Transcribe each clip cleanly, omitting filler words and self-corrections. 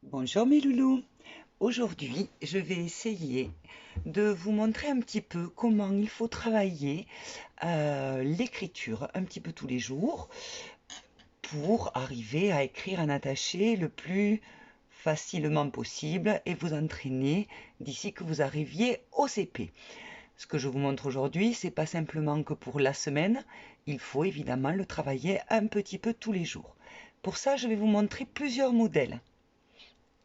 Bonjour mes loulous. Aujourd'hui, je vais essayer de vous montrer un petit peu comment il faut travailler l'écriture un petit peu tous les jours pour arriver à écrire un attaché le plus facilement possible et vous entraîner d'ici que vous arriviez au CP. Ce que je vous montre aujourd'hui, c'est pas simplement que pour la semaine, il faut évidemment le travailler un petit peu tous les jours. Pour ça, je vais vous montrer plusieurs modèles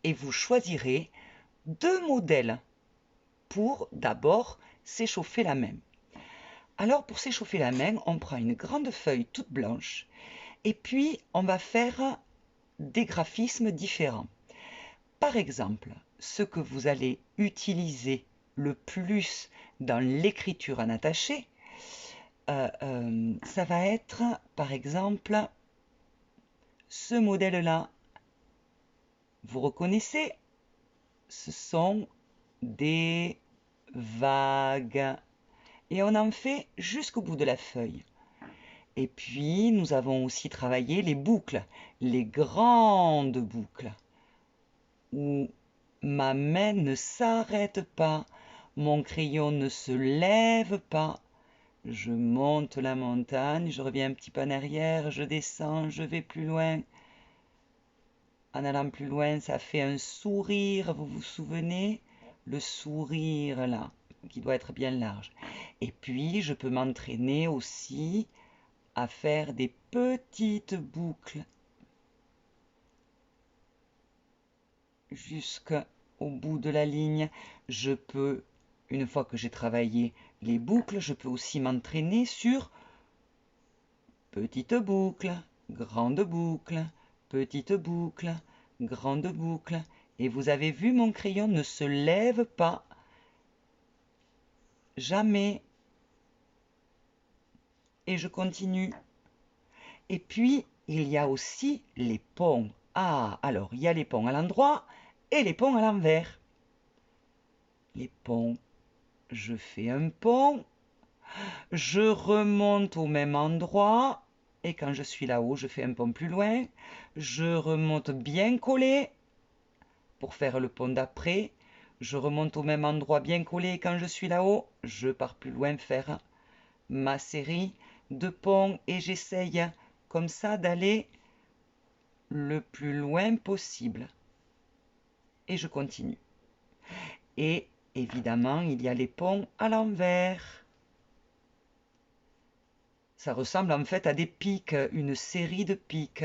et vous choisirez deux modèles pour d'abord s'échauffer la main. Alors pour s'échauffer la main, on prend une grande feuille toute blanche et puis on va faire des graphismes différents. Par exemple, ce que vous allez utiliser le plus dans l'écriture en attaché, ça va être par exemple ce modèle-là. Vous reconnaissez? Ce sont des vagues. Et on en fait jusqu'au bout de la feuille. Et puis, nous avons aussi travaillé les boucles, les grandes boucles, où ma main ne s'arrête pas, mon crayon ne se lève pas. Je monte la montagne, je reviens un petit peu en arrière, je descends, je vais plus loin. En allant plus loin, ça fait un sourire, vous vous souvenez? Le sourire là, qui doit être bien large. Et puis, je peux m'entraîner aussi à faire des petites boucles jusqu'au bout de la ligne. Je peux, une fois que j'ai travaillé les boucles, je peux aussi m'entraîner sur petite boucle, grande boucle, petite boucle, grande boucle. Et vous avez vu, mon crayon ne se lève pas. Jamais. Et je continue. Et puis, il y a aussi les ponts. Ah, alors, il y a les ponts à l'endroit et les ponts à l'envers. Les ponts, je fais un pont, je remonte au même endroit, et quand je suis là-haut, je fais un pont plus loin, je remonte bien collé pour faire le pont d'après, je remonte au même endroit bien collé, et quand je suis là-haut, je pars plus loin faire ma série de ponts, et j'essaye comme ça d'aller le plus loin possible. Et je continue. Et évidemment, il y a les ponts à l'envers. Ça ressemble en fait à des pics, une série de pics.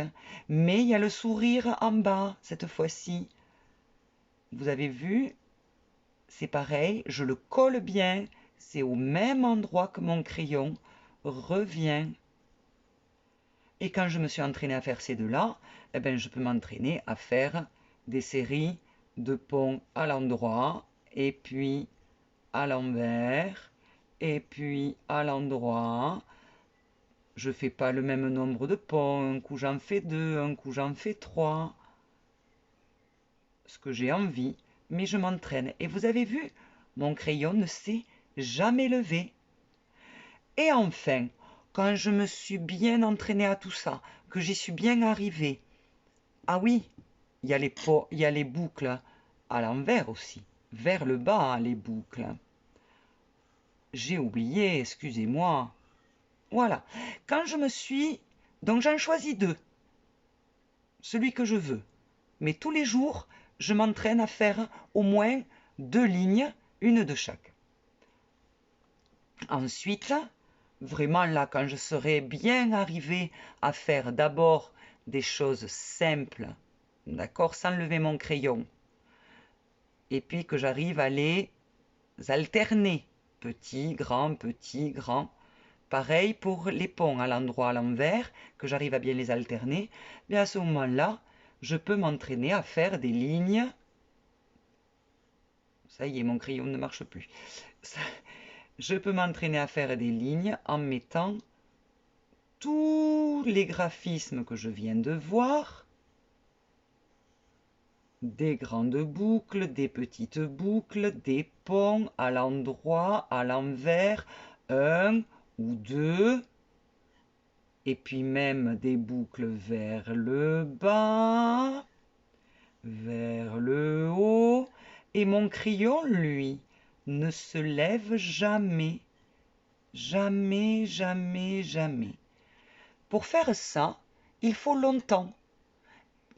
Mais il y a le sourire en bas cette fois-ci. Vous avez vu? C'est pareil, je le colle bien. C'est au même endroit que mon crayon revient. Et quand je me suis entraînée à faire ces deux-là, eh ben, je peux m'entraîner à faire des séries de ponts à l'endroit et puis à l'envers et puis à l'endroit. Je fais pas le même nombre de ponts, un coup j'en fais deux, un coup j'en fais trois, ce que j'ai envie, mais je m'entraîne. Et vous avez vu, mon crayon ne s'est jamais levé. Et enfin, quand je me suis bien entraînée à tout ça, que j'y suis bien arrivée, ah oui, il y a les boucles à l'envers aussi, vers le bas les boucles. J'ai oublié, excusez-moi. Voilà. Quand je me suis... Donc j'en choisis deux, celui que je veux. Mais tous les jours, je m'entraîne à faire au moins deux lignes, une de chaque. Ensuite, vraiment là, quand je serai bien arrivé à faire d'abord des choses simples, d'accord, sans lever mon crayon, et puis que j'arrive à les alterner, petit, grand, petit, grand. Pareil pour les ponts à l'endroit à l'envers, que j'arrive à bien les alterner, bien à ce moment-là, je peux m'entraîner à faire des lignes. Ça y est, mon crayon ne marche plus. Je peux m'entraîner à faire des lignes en mettant tous les graphismes que je viens de voir, des grandes boucles, des petites boucles, des ponts à l'endroit, à l'envers, un ou deux, et puis même des boucles vers le bas, Et mon crayon, lui, ne se lève jamais. Jamais, jamais, jamais. Pour faire ça, il faut longtemps.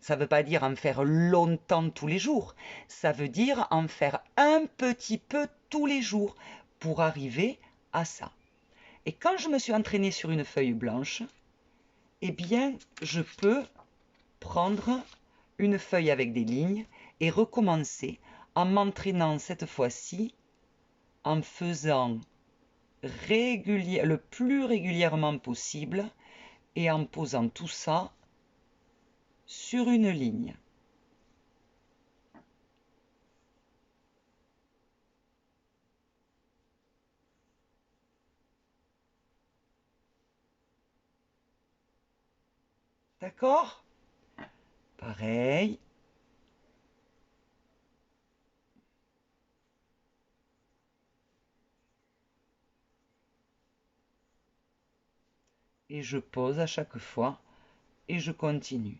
Ça ne veut pas dire en faire longtemps tous les jours. Ça veut dire en faire un petit peu tous les jours pour arriver à ça. Et quand je me suis entraînée sur une feuille blanche, eh bien, je peux prendre une feuille avec des lignes et recommencer en m'entraînant cette fois-ci en faisant le plus régulièrement possible et en posant tout ça sur une ligne. D'accord? Pareil. Et je pose à chaque fois et je continue.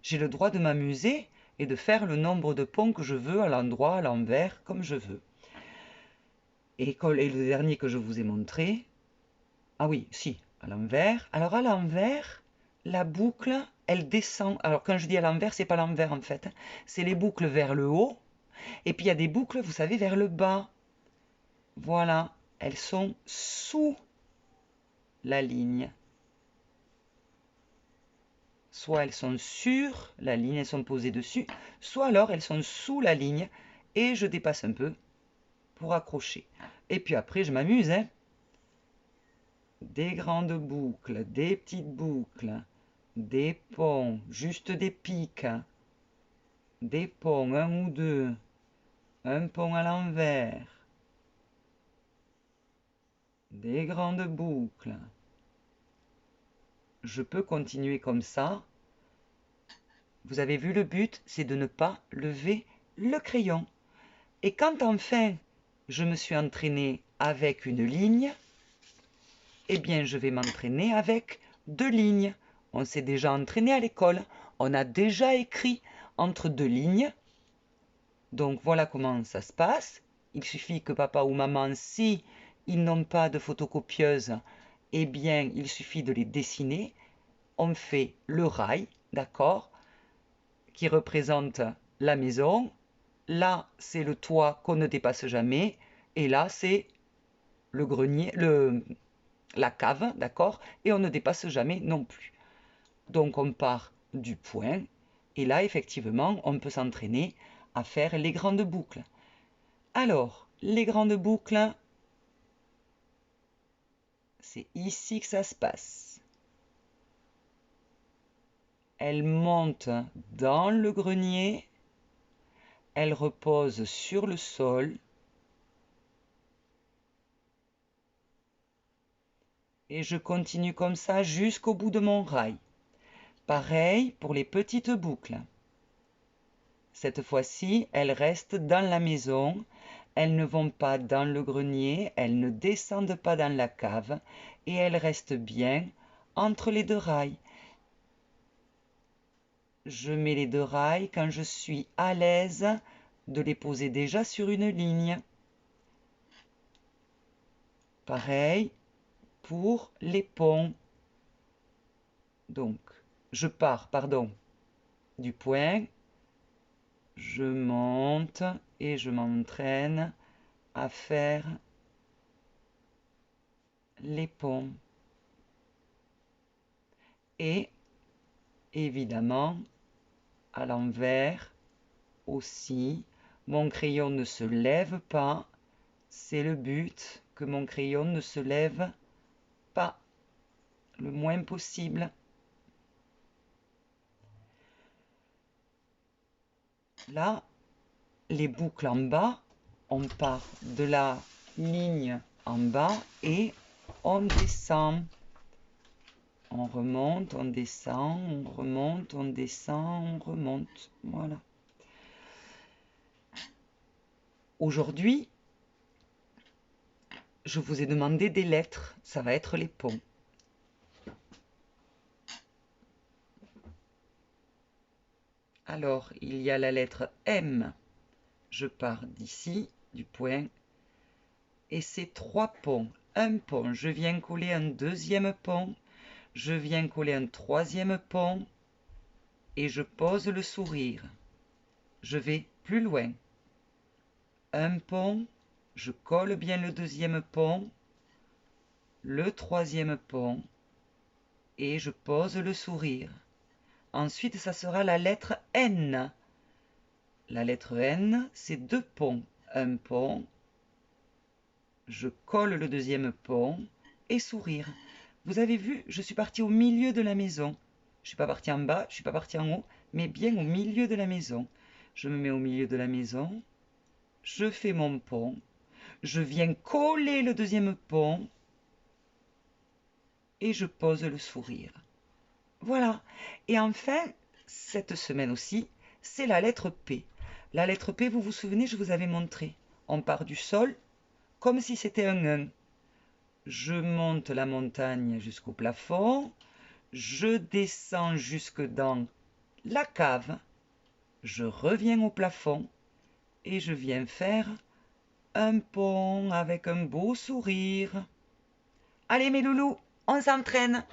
J'ai le droit de m'amuser et de faire le nombre de ponts que je veux à l'endroit, à l'envers, comme je veux. Et le dernier que je vous ai montré, ah oui, si, à l'envers. Alors à l'envers, la boucle, elle descend. Alors quand je dis à l'envers, c'est pas l'envers en fait. C'est les boucles vers le haut. Et puis il y a des boucles, vous savez, vers le bas. Voilà, elles sont sous la ligne. Soit elles sont sur la ligne, elles sont posées dessus, soit alors elles sont sous la ligne et je dépasse un peu pour accrocher. Et puis après, je m'amuse, hein. Des grandes boucles, des petites boucles, des ponts, juste des pics, des ponts, un ou deux, un pont à l'envers, des grandes boucles. Je peux continuer comme ça. Vous avez vu, le but, c'est de ne pas lever le crayon. Et quand enfin je me suis entraînée avec une ligne, eh bien je vais m'entraîner avec deux lignes. On s'est déjà entraîné à l'école, on a déjà écrit entre deux lignes. Donc voilà comment ça se passe. Il suffit que papa ou maman, si ils n'ont pas de photocopieuse, eh bien il suffit de les dessiner. On fait le rail, d'accord, qui représente la maison. Là, c'est le toit qu'on ne dépasse jamais. Et là, c'est le grenier, la cave, d'accord? Et on ne dépasse jamais non plus. Donc, on part du point. Et là, effectivement, on peut s'entraîner à faire les grandes boucles. Alors, les grandes boucles, c'est ici que ça se passe. Elles montent dans le grenier. Elles reposent sur le sol. Et je continue comme ça jusqu'au bout de mon rail. Pareil pour les petites boucles. Cette fois-ci, elles restent dans la maison. Elles ne vont pas dans le grenier, elles ne descendent pas dans la cave et elles restent bien entre les deux rails. Je mets les deux rails quand je suis à l'aise de les poser déjà sur une ligne. Pareil pour les ponts. Donc, je pars, du point, je monte et je m'entraîne à faire les ponts. Et évidemment, à l'envers aussi, mon crayon ne se lève pas. C'est le but, que mon crayon ne se lève pas le moins possible. Là, les boucles en bas, on part de la ligne en bas et on descend. On remonte, on descend, on remonte, on descend, on remonte. Voilà. Aujourd'hui, je vous ai demandé des lettres. Ça va être les ponts. Alors, il y a la lettre M Je pars d'ici, du point, et c'est 3 ponts. Un pont, je viens coller un deuxième pont, je viens coller un troisième pont, et je pose le sourire. Je vais plus loin. Un pont, je colle bien le deuxième pont, le troisième pont, et je pose le sourire. Ensuite, ça sera la lettre N. La lettre N, c'est 2 ponts. Un pont, je colle le deuxième pont et sourire. Vous avez vu, je suis partie au milieu de la maison. Je ne suis pas partie en bas, je ne suis pas partie en haut, mais bien au milieu de la maison. Je me mets au milieu de la maison, je fais mon pont, je viens coller le deuxième pont et je pose le sourire. Voilà. Et enfin, cette semaine aussi, c'est la lettre P. La lettre P, vous vous souvenez, je vous avais montré. On part du sol comme si c'était un 1. Je monte la montagne jusqu'au plafond. Je descends jusque dans la cave. Je reviens au plafond et je viens faire un pont avec un beau sourire. Allez mes loulous, on s'entraîne!